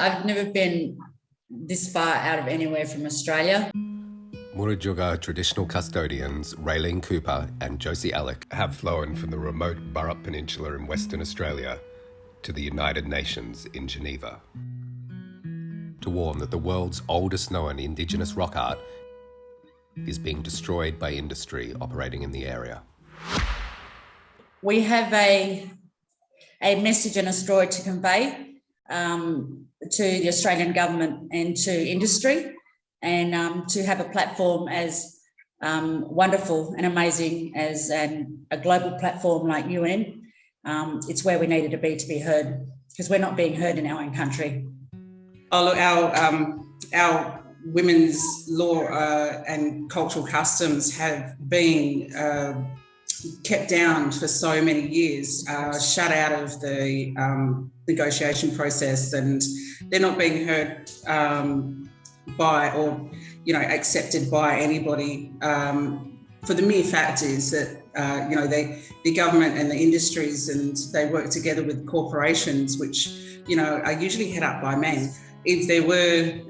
I've never been this far out of anywhere from Australia. Murujuga traditional custodians Raylene Cooper and Josie Alec have flown from the remote Burrup Peninsula in Western Australia to the United Nations in Geneva to warn that the world's oldest known Indigenous rock art is being destroyed by industry operating in the area. We have a message and a story to convey to the Australian government and to industry, and to have a platform as wonderful and amazing as a global platform like UN. It's where we needed to be heard, because we're not being heard in our own country. Oh, look, our women's law and cultural customs have been kept down for so many years, shut out of the negotiation process, and they're not being heard by or, accepted by anybody. For the mere fact is that, the government and the industries, and they work together with corporations, which, are usually head up by men. If there were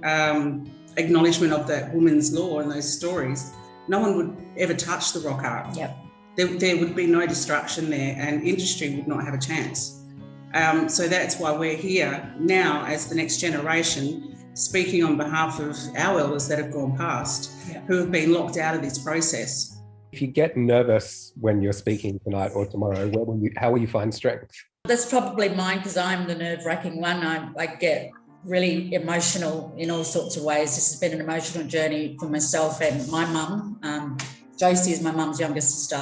acknowledgement of that women's law and those stories, no one would ever touch the rock art. Yep. There would be no destruction there, and industry would not have a chance. So that's why we're here now as the next generation, speaking on behalf of our elders that have gone past, who have been locked out of this process. If you get nervous when you're speaking tonight or tomorrow, how will you find strength? That's probably mine, because I'm the nerve-wracking one. I get really emotional in all sorts of ways. This has been an emotional journey for myself and my mum. Josie is my mum's younger sister,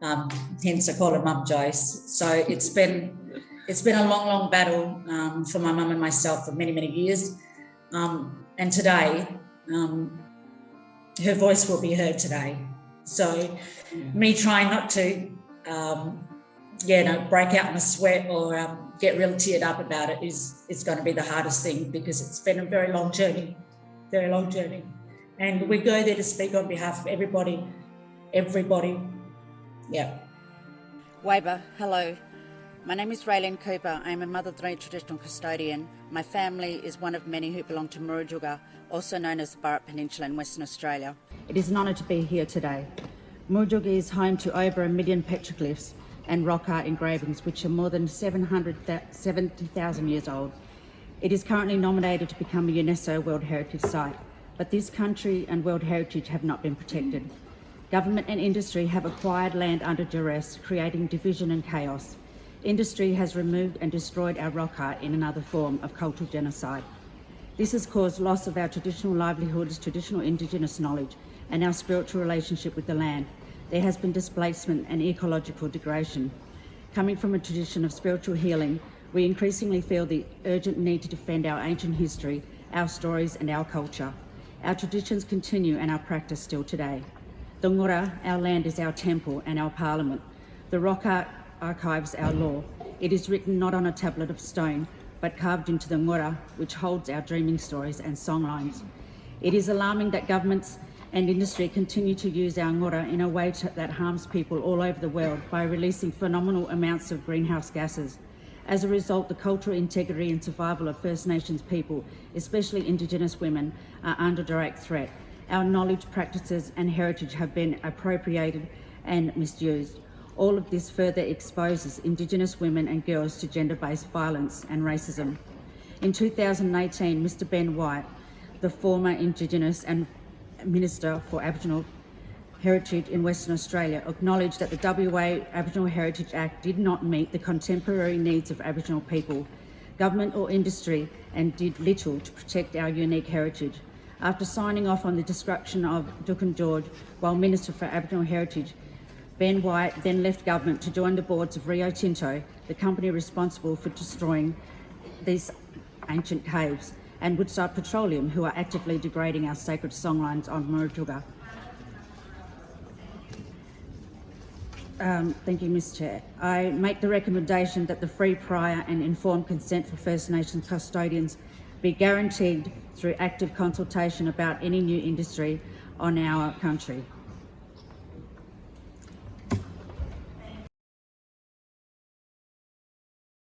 hence I call her Mum Joyce. So it's been a long battle for my mum and myself for many years. And today, her voice will be heard today. So me trying not to, break out in a sweat or get real teared up about it it's going to be the hardest thing, because it's been a very long journey. And we go there to speak on behalf of everybody. Yeah. Waber, hello. My name is Raylene Cooper. I am a Mother 3 traditional custodian. My family is one of many who belong to Murujuga, also known as the Burrup Peninsula in Western Australia. It is an honour to be here today. Murujuga is home to over 1 million petroglyphs and rock art engravings, which are more than 70,000 years old. It is currently nominated to become a UNESCO World Heritage Site, but this country and World Heritage have not been protected. Government and industry have acquired land under duress, creating division and chaos. Industry has removed and destroyed our rock art in another form of cultural genocide. This has caused loss of our traditional livelihoods, traditional Indigenous knowledge, and our spiritual relationship with the land. There has been displacement and ecological degradation. Coming from a tradition of spiritual healing, we increasingly feel the urgent need to defend our ancient history, our stories and our culture. Our traditions continue and our practice still today. The Ngura, our land, is our temple and our parliament. The rock art archives our law. It is written not on a tablet of stone, but carved into the Ngura, which holds our dreaming stories and songlines. It is alarming that governments and industry continue to use our Ngura in a way that harms people all over the world by releasing phenomenal amounts of greenhouse gases. As a result, the cultural integrity and survival of First Nations people, especially Indigenous women, are under direct threat. Our knowledge, practices and heritage have been appropriated and misused. All of this further exposes Indigenous women and girls to gender-based violence and racism. In 2018, Mr. Ben White, the former Indigenous and Minister for Aboriginal Heritage in Western Australia, acknowledged that the WA Aboriginal Heritage Act did not meet the contemporary needs of Aboriginal people, government or industry, and did little to protect our unique heritage. After signing off on the destruction of Dukan George while Minister for Aboriginal Heritage, Ben White then left government to join the boards of Rio Tinto, the company responsible for destroying these ancient caves, and Woodside Petroleum, who are actively degrading our sacred songlines on Murujuga. Thank you, Ms. Chair. I make the recommendation that the free, prior and informed consent for First Nations custodians be guaranteed through active consultation about any new industry on our country.